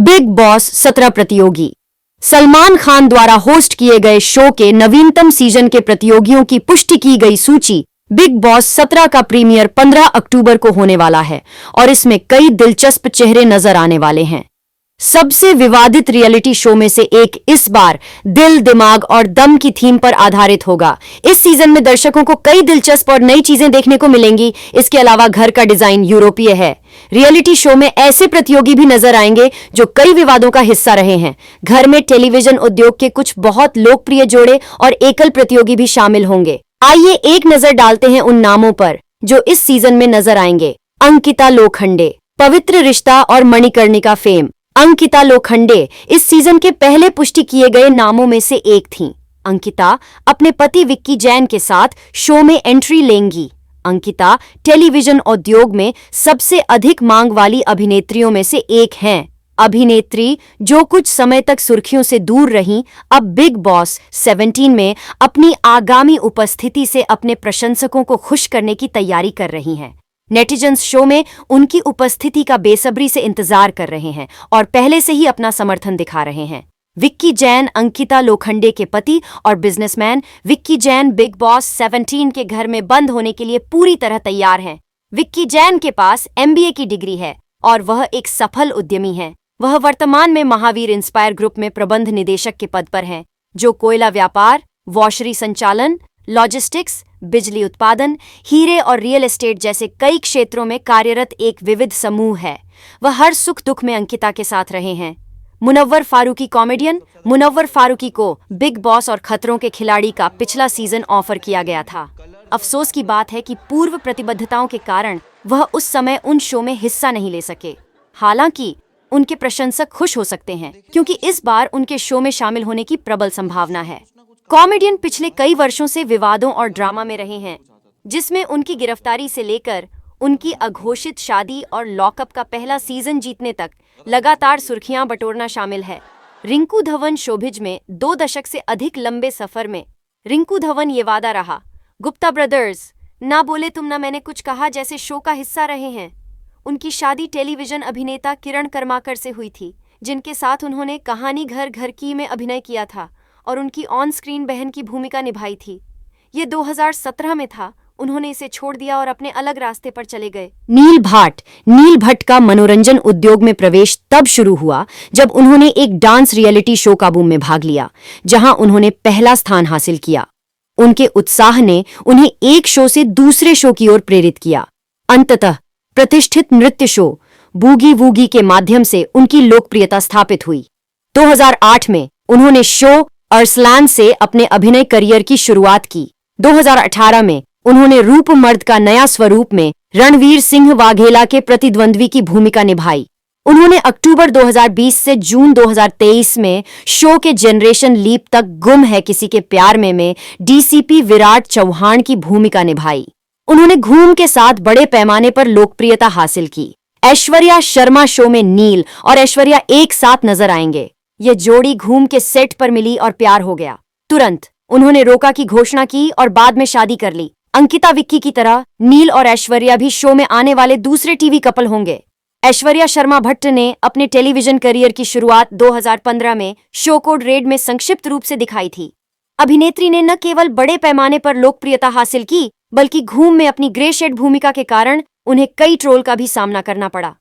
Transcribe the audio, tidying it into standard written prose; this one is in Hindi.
बिग बॉस 17 प्रतियोगी। सलमान खान द्वारा होस्ट किए गए शो के नवीनतम सीजन के प्रतियोगियों की पुष्टि की गई सूची बिग बॉस 17 का प्रीमियर 15 अक्टूबर को होने वाला है और इसमें कई दिलचस्प चेहरे नजर आने वाले हैं। सबसे विवादित रियलिटी शो में से एक इस बार दिल, दिमाग और दम की थीम पर आधारित होगा। इस सीजन में दर्शकों को कई दिलचस्प और नई चीजें देखने को मिलेंगी। इसके अलावा घर का डिजाइन यूरोपीय है। रियलिटी शो में ऐसे प्रतियोगी भी नजर आएंगे जो कई विवादों का हिस्सा रहे हैं। घर में टेलीविजन उद्योग के कुछ बहुत लोकप्रिय जोड़े और एकल प्रतियोगी भी शामिल होंगे। आइए एक नजर डालते हैं उन नामों पर जो इस सीजन में नजर आएंगे। अंकिता लोखंडे, पवित्र रिश्ता और मणिकर्णिका फेम। अंकिता लोखंडे इस सीजन के पहले पुष्टि किए गए नामों में से एक थीं। अंकिता अपने पति विक्की जैन के साथ शो में एंट्री लेंगी। अंकिता टेलीविजन उद्योग में सबसे अधिक मांग वाली अभिनेत्रियों में से एक हैं। अभिनेत्री जो कुछ समय तक सुर्खियों से दूर रहीं, अब बिग बॉस 17 में अपनी आगामी उपस्थिति से अपने प्रशंसकों को खुश करने की तैयारी कर रही हैं। नेटिजन्स शो में उनकी उपस्थिति का बेसब्री से इंतजार कर रहे हैं और पहले से ही अपना समर्थन दिखा रहे हैं। विक्की जैन अंकिता लोखंडे के पति और businessman Vicky Jain big boss 17 के घर में बंद होने के लिए पूरी तरह तैयार हैं। विक्की जैन के पास MBA की डिग्री है और वह एक सफल उद्यमी हैं। वह वर्तमान में महावीर इंस्पायर ग्रुप में प्रबंध निदेशक के पद पर हैं, जो कोयला व्यापार, वॉशरी संचालन, लॉजिस्टिक्स, बिजली उत्पादन, हीरे और रियल एस्टेट जैसे कई क्षेत्रों में कार्यरत एक विविध समूह है। वह हर सुख दुख में अंकिता के साथ रहे हैं। मुनव्वर फारूकी कॉमेडियन मुनव्वर फारूकी को बिग बॉस और खतरों के खिलाड़ी का पिछला सीजन ऑफर किया गया था। अफसोस की बात है कि पूर्व प्रतिबद्धताओं के कारण वह उस समय उन शो में हिस्सा नहीं ले सके। हालांकि उनके प्रशंसक खुश हो सकते हैं क्योंकि इस बार उनके शो में शामिल होने की प्रबल संभावना है। कॉमेडियन पिछले कई वर्षों से विवादों और ड्रामा में रहे हैं, जिसमें उनकी गिरफ्तारी से लेकर उनकी अघोषित शादी और लॉकअप का पहला सीजन जीतने तक लगातार सुर्खियां बटोरना शामिल है। रिंकू धवन शोबिज में 2 दशक से अधिक लंबे सफर में रिंकू धवन ये वादा रहा। गुप्ता ब्रदर्स, ना बोले तुम ना मैंने कुछ कहा जैसे शो का हिस्सा रहे हैं। उनकी शादी टेलीविजन अभिनेता किरण कर्माकर से हुई थी, जिनके साथ उन्होंने कहानी घर घर की में अभिनय किया था और उनकी ऑन स्क्रीन बहन की भूमिका निभाई थी। ये 2017 में था। उन्होंने इसे छोड़ दिया और अपने अलग रास्ते पर चले गए। नील भट्ट का मनोरंजन उद्योग में प्रवेश तब शुरू हुआ जब उन्होंने एक डांस रियलिटी शो काबू में भाग लिया, जहां उन्होंने पहला स्थान हासिल किया। उनके उत्साह ने उन्हें एक शो से दूसरे शो की ओर प्रेरित किया। अंततः प्रतिष्ठित नृत्य शो बूगी वूगी के माध्यम से उनकी लोकप्रियता स्थापित हुई। 2008 में उन्होंने शो अरसलान से अपने अभिनय करियर की शुरुआत की। 2018 में उन्होंने रूप मर्द का नया स्वरूप में रणवीर सिंह वाघेला के प्रतिद्वंद्वी की भूमिका निभाई। उन्होंने अक्टूबर 2020 से जून 2023 में शो के जनरेशन लीप तक गुम है किसी के प्यार में DCP विराट चौहान की भूमिका निभाई। उन्होंने घूम के साथ बड़े पैमाने पर लोकप्रियता हासिल की। ऐश्वर्या शर्मा शो में नील और ऐश्वर्या एक साथ नजर आएंगे। यह जोड़ी घूम के सेट पर मिली और प्यार हो गया। तुरंत उन्होंने रोका की घोषणा की और बाद में शादी कर ली। अंकिता विक्की की तरह नील और ऐश्वर्या भी शो में आने वाले दूसरे टीवी कपल होंगे। ऐश्वर्या शर्मा भट्ट ने अपने टेलीविजन करियर की शुरुआत 2015 में शो कोड रेड में संक्षिप्त रूप से दिखाई थी। अभिनेत्री ने न केवल बड़े पैमाने पर लोकप्रियता हासिल की, बल्कि घूम में अपनी ग्रे शेड भूमिका के कारण उन्हें कई ट्रोल का भी सामना करना पड़ा।